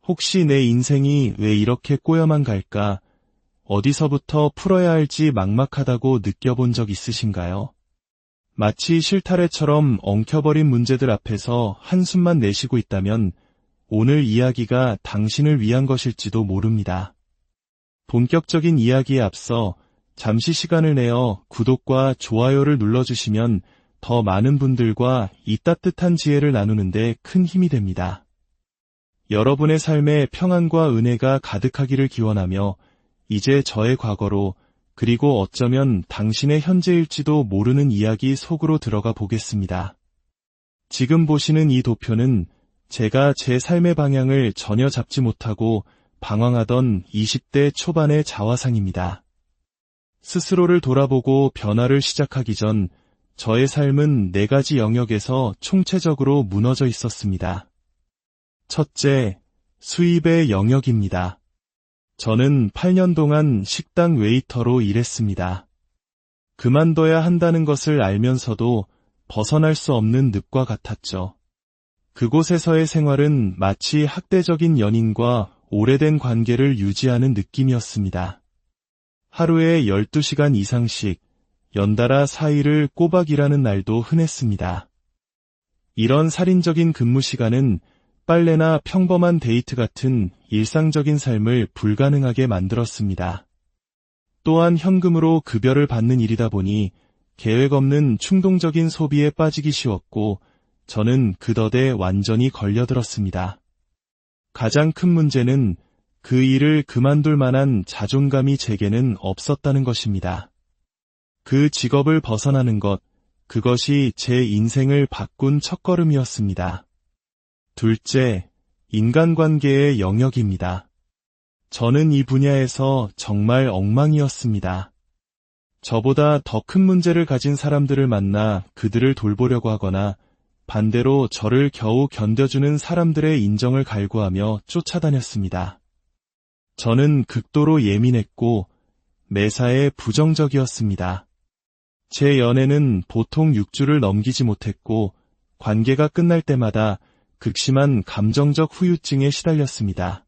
혹시 내 인생이 왜 이렇게 꼬여만 갈까? 어디서부터 풀어야 할지 막막하다고 느껴본 적 있으신가요? 마치 실타래처럼 엉켜버린 문제들 앞에서 한숨만 내쉬고 있다면 오늘 이야기가 당신을 위한 것일지도 모릅니다. 본격적인 이야기에 앞서 잠시 시간을 내어 구독과 좋아요를 눌러주시면 더 많은 분들과 이 따뜻한 지혜를 나누는데 큰 힘이 됩니다. 여러분의 삶에 평안과 은혜가 가득하기를 기원하며 이제 저의 과거로 그리고 어쩌면 당신의 현재일지도 모르는 이야기 속으로 들어가 보겠습니다. 지금 보시는 이 도표는 제가 제 삶의 방향을 전혀 잡지 못하고 방황하던 20대 초반의 자화상입니다. 스스로를 돌아보고 변화를 시작하기 전 저의 삶은 4가지 영역에서 총체적으로 무너져 있었습니다. 첫째, 수입의 영역입니다. 저는 8년 동안 식당 웨이터로 일했습니다. 그만둬야 한다는 것을 알면서도 벗어날 수 없는 늪과 같았죠. 그곳에서의 생활은 마치 학대적인 연인과 오래된 관계를 유지하는 느낌이었습니다. 하루에 12시간 이상씩 연달아 4일을 꼬박 일하는 날도 흔했습니다. 이런 살인적인 근무 시간은 빨래나 평범한 데이트 같은 일상적인 삶을 불가능하게 만들었습니다. 또한 현금으로 급여를 받는 일이다 보니 계획 없는 충동적인 소비에 빠지기 쉬웠고 저는 그 덫에 완전히 걸려들었습니다. 가장 큰 문제는 그 일을 그만둘 만한 자존감이 제게는 없었다는 것입니다. 그 직업을 벗어나는 것, 그것이 제 인생을 바꾼 첫걸음이었습니다. 둘째, 인간관계의 영역입니다. 저는 이 분야에서 정말 엉망이었습니다. 저보다 더 큰 문제를 가진 사람들을 만나 그들을 돌보려고 하거나 반대로 저를 겨우 견뎌주는 사람들의 인정을 갈구하며 쫓아다녔습니다. 저는 극도로 예민했고 매사에 부정적이었습니다. 제 연애는 보통 6주를 넘기지 못했고 관계가 끝날 때마다 극심한 감정적 후유증에 시달렸습니다.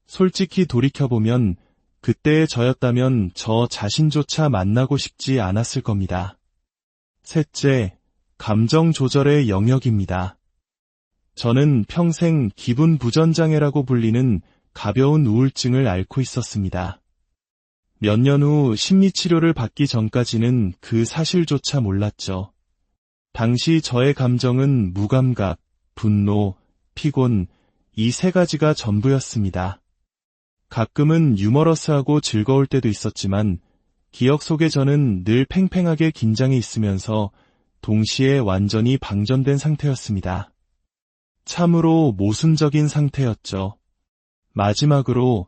솔직히 돌이켜보면 그때의 저였다면 저 자신조차 만나고 싶지 않았을 겁니다. 셋째, 감정 조절의 영역입니다. 저는 평생 기분 부전장애라고 불리는 가벼운 우울증을 앓고 있었습니다. 몇 년 후 심리치료를 받기 전까지는 그 사실조차 몰랐죠. 당시 저의 감정은 무감각, 분노, 피곤, 이 3가지가 전부였습니다. 가끔은 유머러스하고 즐거울 때도 있었지만 기억 속에 저는 늘 팽팽하게 긴장해 있으면서 동시에 완전히 방전된 상태였습니다. 참으로 모순적인 상태였죠. 마지막으로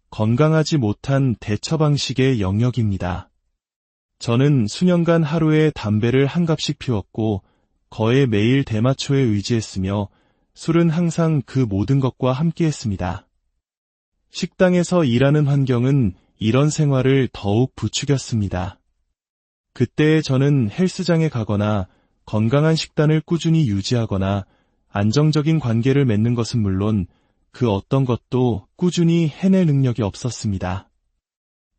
건강하지 못한 대처 방식의 영역입니다. 저는 수년간 하루에 담배를 한 갑씩 피웠고 거의 매일 대마초에 의지했으며 술은 항상 그 모든 것과 함께했습니다. 식당에서 일하는 환경은 이런 생활을 더욱 부추겼습니다. 그때 저는 헬스장에 가거나 건강한 식단을 꾸준히 유지하거나 안정적인 관계를 맺는 것은 물론 그 어떤 것도 꾸준히 해낼 능력이 없었습니다.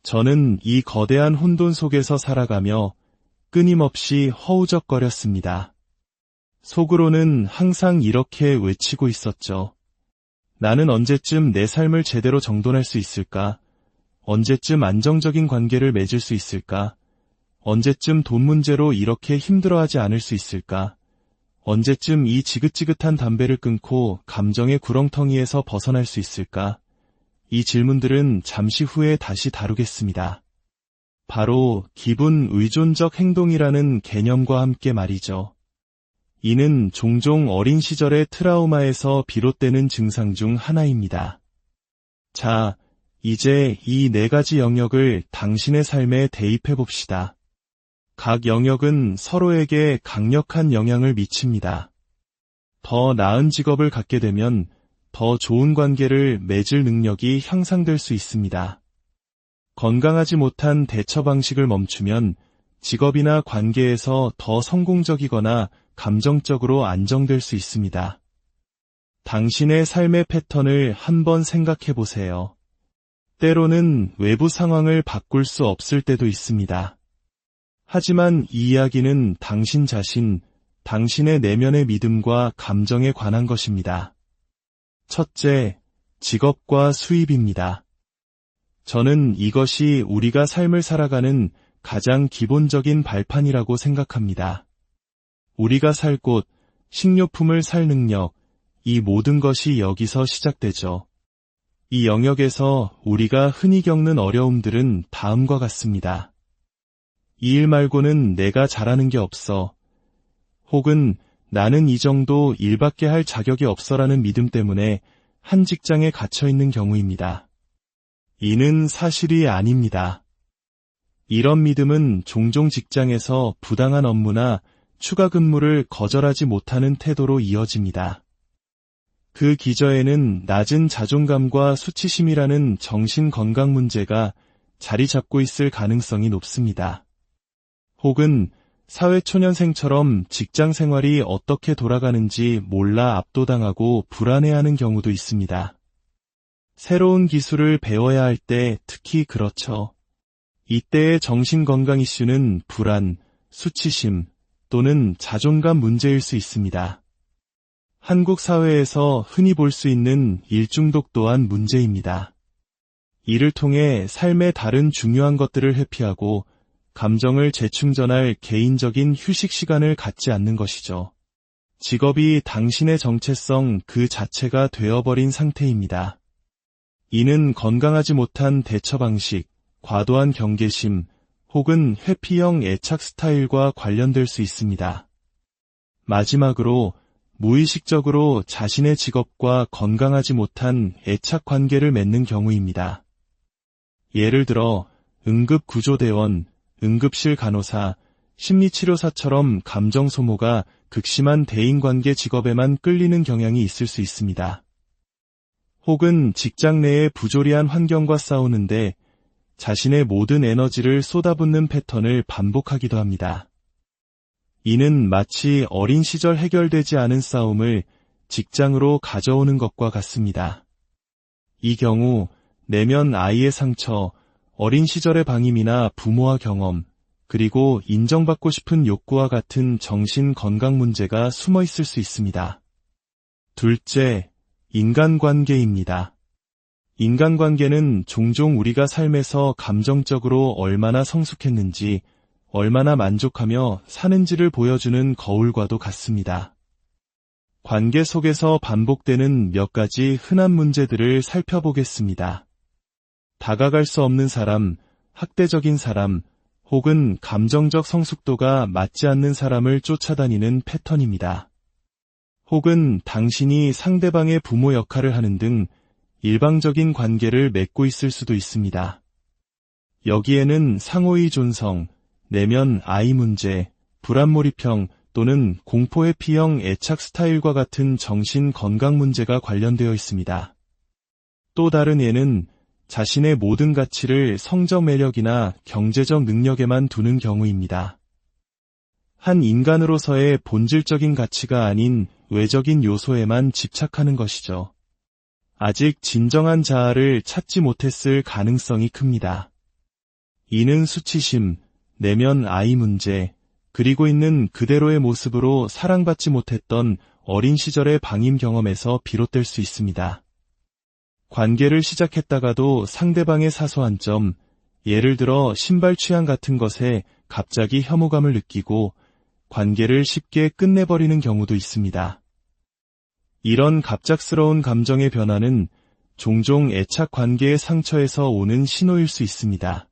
저는 이 거대한 혼돈 속에서 살아가며 끊임없이 허우적거렸습니다. 속으로는 항상 이렇게 외치고 있었죠. 나는 언제쯤 내 삶을 제대로 정돈할 수 있을까? 언제쯤 안정적인 관계를 맺을 수 있을까? 언제쯤 돈 문제로 이렇게 힘들어하지 않을 수 있을까? 언제쯤 이 지긋지긋한 담배를 끊고 감정의 구렁텅이에서 벗어날 수 있을까? 이 질문들은 잠시 후에 다시 다루겠습니다. 바로 기분 의존적 행동이라는 개념과 함께 말이죠. 이는 종종 어린 시절의 트라우마에서 비롯되는 증상 중 하나입니다. 자, 이제 이 4가지 영역을 당신의 삶에 대입해 봅시다. 각 영역은 서로에게 강력한 영향을 미칩니다. 더 나은 직업을 갖게 되면 더 좋은 관계를 맺을 능력이 향상될 수 있습니다. 건강하지 못한 대처 방식을 멈추면 직업이나 관계에서 더 성공적이거나 감정적으로 안정될 수 있습니다. 당신의 삶의 패턴을 한번 생각해 보세요. 때로는 외부 상황을 바꿀 수 없을 때도 있습니다. 하지만 이 이야기는 당신 자신, 당신의 내면의 믿음과 감정에 관한 것입니다. 첫째, 직업과 수입입니다. 저는 이것이 우리가 삶을 살아가는 가장 기본적인 발판이라고 생각합니다. 우리가 살 곳, 식료품을 살 능력, 이 모든 것이 여기서 시작되죠. 이 영역에서 우리가 흔히 겪는 어려움들은 다음과 같습니다. 이 일 말고는 내가 잘하는 게 없어. 혹은 나는 이 정도 일밖에 할 자격이 없어라는 믿음 때문에 한 직장에 갇혀 있는 경우입니다. 이는 사실이 아닙니다. 이런 믿음은 종종 직장에서 부당한 업무나 추가 근무를 거절하지 못하는 태도로 이어집니다. 그 기저에는 낮은 자존감과 수치심이라는 정신 건강 문제가 자리 잡고 있을 가능성이 높습니다. 혹은 사회초년생처럼 직장 생활이 어떻게 돌아가는지 몰라 압도당하고 불안해하는 경우도 있습니다. 새로운 기술을 배워야 할 때 특히 그렇죠. 이때의 정신건강 이슈는 불안, 수치심 또는 자존감 문제일 수 있습니다. 한국 사회에서 흔히 볼 수 있는 일중독 또한 문제입니다. 이를 통해 삶의 다른 중요한 것들을 회피하고 감정을 재충전할 개인적인 휴식 시간을 갖지 않는 것이죠. 직업이 당신의 정체성 그 자체가 되어버린 상태입니다. 이는 건강하지 못한 대처 방식, 과도한 경계심, 혹은 회피형 애착 스타일과 관련될 수 있습니다. 마지막으로 무의식적으로 자신의 직업과 건강하지 못한 애착 관계를 맺는 경우입니다. 예를 들어 응급구조대원, 응급실 간호사, 심리치료사처럼 감정 소모가 극심한 대인관계 직업에만 끌리는 경향이 있을 수 있습니다. 혹은 직장 내의 부조리한 환경과 싸우는데 자신의 모든 에너지를 쏟아붓는 패턴을 반복하기도 합니다. 이는 마치 어린 시절 해결되지 않은 싸움을 직장으로 가져오는 것과 같습니다. 이 경우 내면 아이의 상처, 어린 시절의 방임이나 부모와 경험, 그리고 인정받고 싶은 욕구와 같은 정신 건강 문제가 숨어 있을 수 있습니다. 둘째, 인간관계입니다. 인간관계는 종종 우리가 삶에서 감정적으로 얼마나 성숙했는지, 얼마나 만족하며 사는지를 보여주는 거울과도 같습니다. 관계 속에서 반복되는 몇 가지 흔한 문제들을 살펴보겠습니다. 다가갈 수 없는 사람, 학대적인 사람, 혹은 감정적 성숙도가 맞지 않는 사람을 쫓아다니는 패턴입니다. 혹은 당신이 상대방의 부모 역할을 하는 등 일방적인 관계를 맺고 있을 수도 있습니다. 여기에는 상호의 존성, 내면 아이 문제, 불안몰입형 또는 공포회피형 애착 스타일과 같은 정신 건강 문제가 관련되어 있습니다. 또 다른 예는 자신의 모든 가치를 성적 매력이나 경제적 능력에만 두는 경우입니다. 한 인간으로서의 본질적인 가치가 아닌 외적인 요소에만 집착하는 것이죠. 아직 진정한 자아를 찾지 못했을 가능성이 큽니다. 이는 수치심, 내면 아이 문제, 그리고 있는 그대로의 모습으로 사랑받지 못했던 어린 시절의 방임 경험에서 비롯될 수 있습니다. 관계를 시작했다가도 상대방의 사소한 점, 예를 들어 신발 취향 같은 것에 갑자기 혐오감을 느끼고 관계를 쉽게 끝내버리는 경우도 있습니다. 이런 갑작스러운 감정의 변화는 종종 애착 관계의 상처에서 오는 신호일 수 있습니다.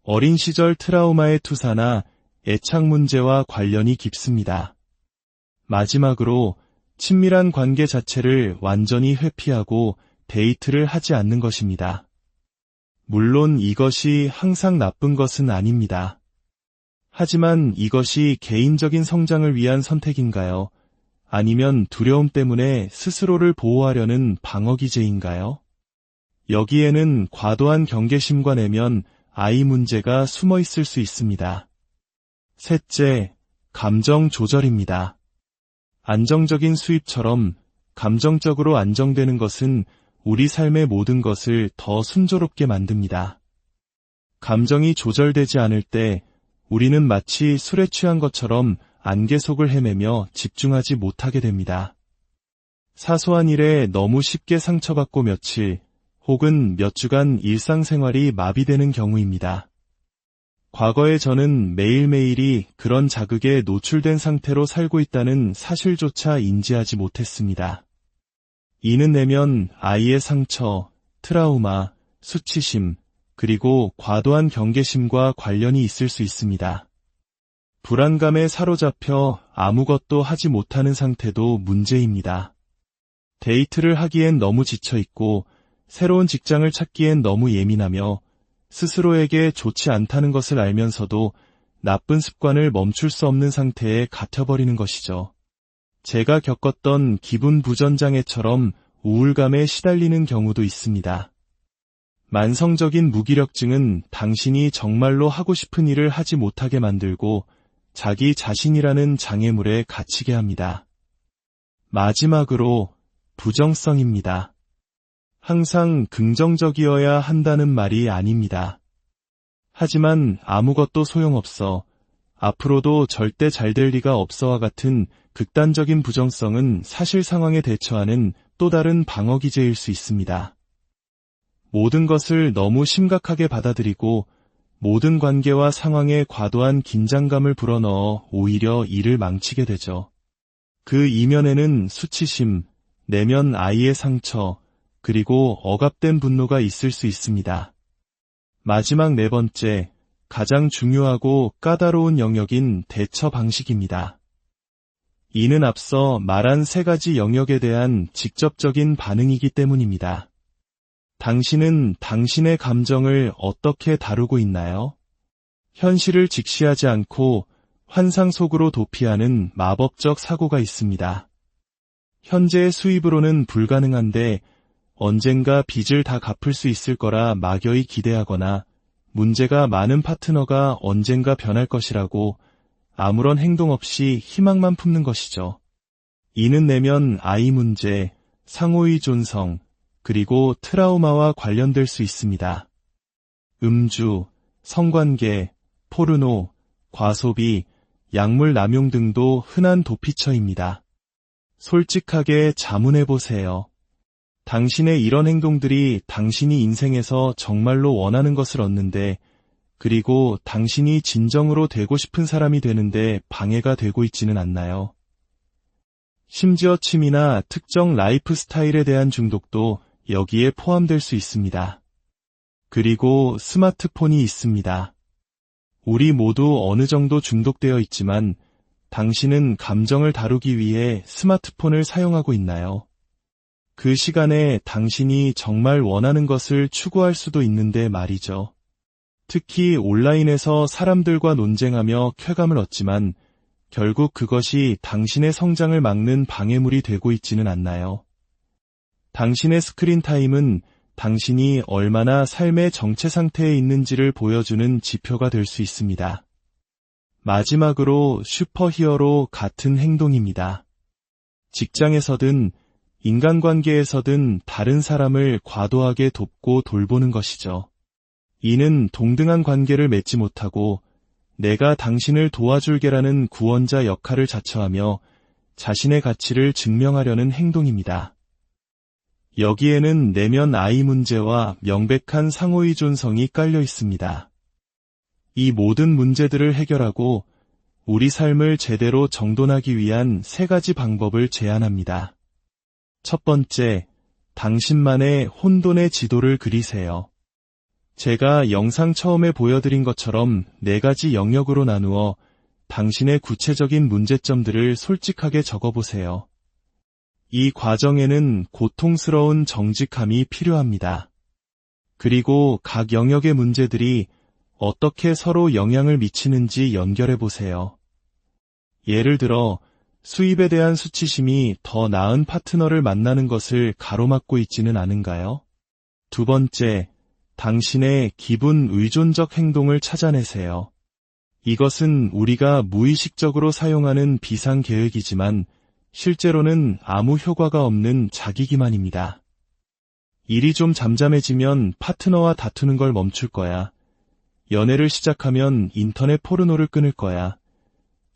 어린 시절 트라우마의 투사나 애착 문제와 관련이 깊습니다. 마지막으로 친밀한 관계 자체를 완전히 회피하고 데이트를 하지 않는 것입니다. 물론 이것이 항상 나쁜 것은 아닙니다. 하지만 이것이 개인적인 성장을 위한 선택인가요? 아니면 두려움 때문에 스스로를 보호하려는 방어기제인가요? 여기에는 과도한 경계심과 내면 아이 문제가 숨어 있을 수 있습니다. 셋째, 감정 조절입니다. 안정적인 수입처럼 감정적으로 안정되는 것은 우리 삶의 모든 것을 더 순조롭게 만듭니다. 감정이 조절되지 않을 때 우리는 마치 술에 취한 것처럼 안개 속을 헤매며 집중하지 못하게 됩니다. 사소한 일에 너무 쉽게 상처받고 며칠 혹은 몇 주간 일상생활이 마비되는 경우입니다. 과거에 저는 매일매일이 그런 자극에 노출된 상태로 살고 있다는 사실조차 인지하지 못했습니다. 이는 내면 아이의 상처, 트라우마, 수치심, 그리고 과도한 경계심과 관련이 있을 수 있습니다. 불안감에 사로잡혀 아무것도 하지 못하는 상태도 문제입니다. 데이트를 하기엔 너무 지쳐있고 새로운 직장을 찾기엔 너무 예민하며 스스로에게 좋지 않다는 것을 알면서도 나쁜 습관을 멈출 수 없는 상태에 갇혀버리는 것이죠. 제가 겪었던 기분 부전장애처럼 우울감에 시달리는 경우도 있습니다. 만성적인 무기력증은 당신이 정말로 하고 싶은 일을 하지 못하게 만들고 자기 자신이라는 장애물에 갇히게 합니다. 마지막으로 부정성입니다. 항상 긍정적이어야 한다는 말이 아닙니다. 하지만 아무것도 소용없어, 앞으로도 절대 잘 될 리가 없어와 같은 극단적인 부정성은 사실 상황에 대처하는 또 다른 방어 기제일 수 있습니다. 모든 것을 너무 심각하게 받아들이고 모든 관계와 상황에 과도한 긴장감을 불어넣어 오히려 일을 망치게 되죠. 그 이면에는 수치심, 내면 아이의 상처, 그리고 억압된 분노가 있을 수 있습니다. 마지막 네 번째, 가장 중요하고 까다로운 영역인 대처 방식입니다. 이는 앞서 말한 세 가지 영역에 대한 직접적인 반응이기 때문입니다. 당신은 당신의 감정을 어떻게 다루고 있나요? 현실을 직시하지 않고 환상 속으로 도피하는 마법적 사고가 있습니다. 현재의 수입으로는 불가능한데 언젠가 빚을 다 갚을 수 있을 거라 막연히 기대하거나 문제가 많은 파트너가 언젠가 변할 것이라고 아무런 행동 없이 희망만 품는 것이죠. 이는 내면 아이 문제, 상호의존성, 그리고 트라우마와 관련될 수 있습니다. 음주, 성관계, 포르노, 과소비, 약물 남용 등도 흔한 도피처입니다. 솔직하게 자문해보세요. 당신의 이런 행동들이 당신이 인생에서 정말로 원하는 것을 얻는데, 그리고 당신이 진정으로 되고 싶은 사람이 되는데 방해가 되고 있지는 않나요? 심지어 취미나 특정 라이프 스타일에 대한 중독도 여기에 포함될 수 있습니다. 그리고 스마트폰이 있습니다. 우리 모두 어느 정도 중독되어 있지만 당신은 감정을 다루기 위해 스마트폰을 사용하고 있나요? 그 시간에 당신이 정말 원하는 것을 추구할 수도 있는데 말이죠. 특히 온라인에서 사람들과 논쟁하며 쾌감을 얻지만 결국 그것이 당신의 성장을 막는 방해물이 되고 있지는 않나요? 당신의 스크린 타임은 당신이 얼마나 삶의 정체 상태에 있는지를 보여주는 지표가 될 수 있습니다. 마지막으로 슈퍼히어로 같은 행동입니다. 직장에서든 인간관계에서든 다른 사람을 과도하게 돕고 돌보는 것이죠. 이는 동등한 관계를 맺지 못하고 내가 당신을 도와줄게라는 구원자 역할을 자처하며 자신의 가치를 증명하려는 행동입니다. 여기에는 내면 아이 문제와 명백한 상호의존성이 깔려 있습니다. 이 모든 문제들을 해결하고 우리 삶을 제대로 정돈하기 위한 세 가지 방법을 제안합니다. 첫 번째, 당신만의 혼돈의 지도를 그리세요. 제가 영상 처음에 보여드린 것처럼 네 가지 영역으로 나누어 당신의 구체적인 문제점들을 솔직하게 적어보세요. 이 과정에는 고통스러운 정직함이 필요합니다. 그리고 각 영역의 문제들이 어떻게 서로 영향을 미치는지 연결해보세요. 예를 들어, 수입에 대한 수치심이 더 나은 파트너를 만나는 것을 가로막고 있지는 않은가요? 두 번째, 당신의 기분 의존적 행동을 찾아내세요. 이것은 우리가 무의식적으로 사용하는 비상계획이지만 실제로는 아무 효과가 없는 자기 기만입니다. 일이 좀 잠잠해지면 파트너와 다투는 걸 멈출 거야. 연애를 시작하면 인터넷 포르노를 끊을 거야.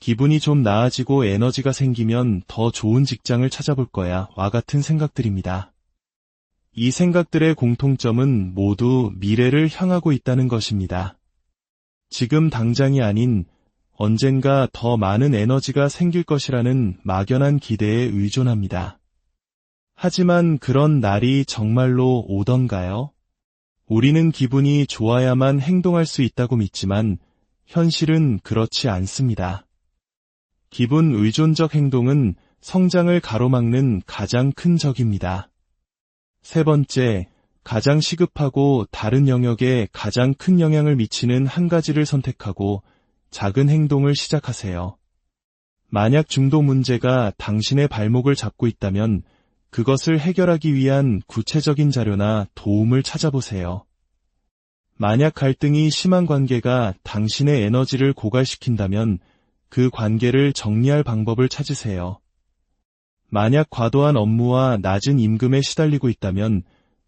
기분이 좀 나아지고 에너지가 생기면 더 좋은 직장을 찾아볼 거야. 와 같은 생각들입니다. 이 생각들의 공통점은 모두 미래를 향하고 있다는 것입니다. 지금 당장이 아닌 언젠가 더 많은 에너지가 생길 것이라는 막연한 기대에 의존합니다. 하지만 그런 날이 정말로 오던가요? 우리는 기분이 좋아야만 행동할 수 있다고 믿지만 현실은 그렇지 않습니다. 기분 의존적 행동은 성장을 가로막는 가장 큰 적입니다. 세 번째, 가장 시급하고 다른 영역에 가장 큰 영향을 미치는 한 가지를 선택하고 작은 행동을 시작하세요. 만약 중독 문제가 당신의 발목을 잡고 있다면 그것을 해결하기 위한 구체적인 자료나 도움을 찾아보세요. 만약 갈등이 심한 관계가 당신의 에너지를 고갈시킨다면 그 관계를 정리할 방법을 찾으세요. 만약 과도한 업무와 낮은 임금에 시달리고 있다면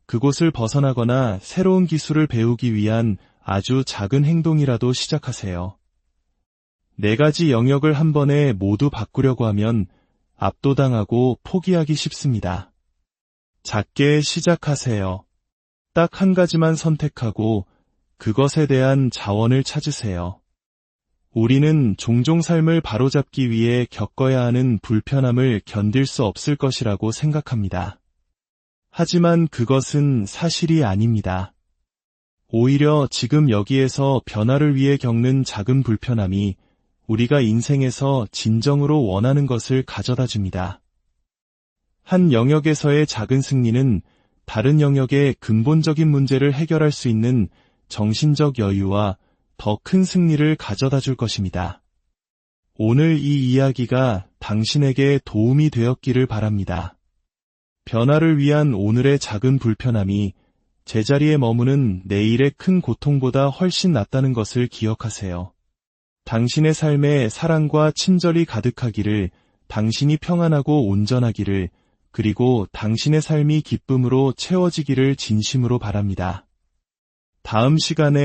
그곳을 벗어나거나 새로운 기술을 배우기 위한 아주 작은 행동이라도 시작하세요. 네 가지 영역을 한 번에 모두 바꾸려고 하면 압도당하고 포기하기 쉽습니다. 작게 시작하세요. 딱 한 가지만 선택하고 그것에 대한 자원을 찾으세요. 우리는 종종 삶을 바로잡기 위해 겪어야 하는 불편함을 견딜 수 없을 것이라고 생각합니다. 하지만 그것은 사실이 아닙니다. 오히려 지금 여기에서 변화를 위해 겪는 작은 불편함이 우리가 인생에서 진정으로 원하는 것을 가져다 줍니다. 한 영역에서의 작은 승리는 다른 영역의 근본적인 문제를 해결할 수 있는 정신적 여유와 더 큰 승리를 가져다 줄 것입니다. 오늘 이 이야기가 당신에게 도움이 되었기를 바랍니다. 변화를 위한 오늘의 작은 불편함이 제자리에 머무는 내일의 큰 고통보다 훨씬 낫다는 것을 기억하세요. 당신의 삶에 사랑과 친절이 가득하기를, 당신이 평안하고 온전하기를, 그리고 당신의 삶이 기쁨으로 채워지기를 진심으로 바랍니다. 다음 시간에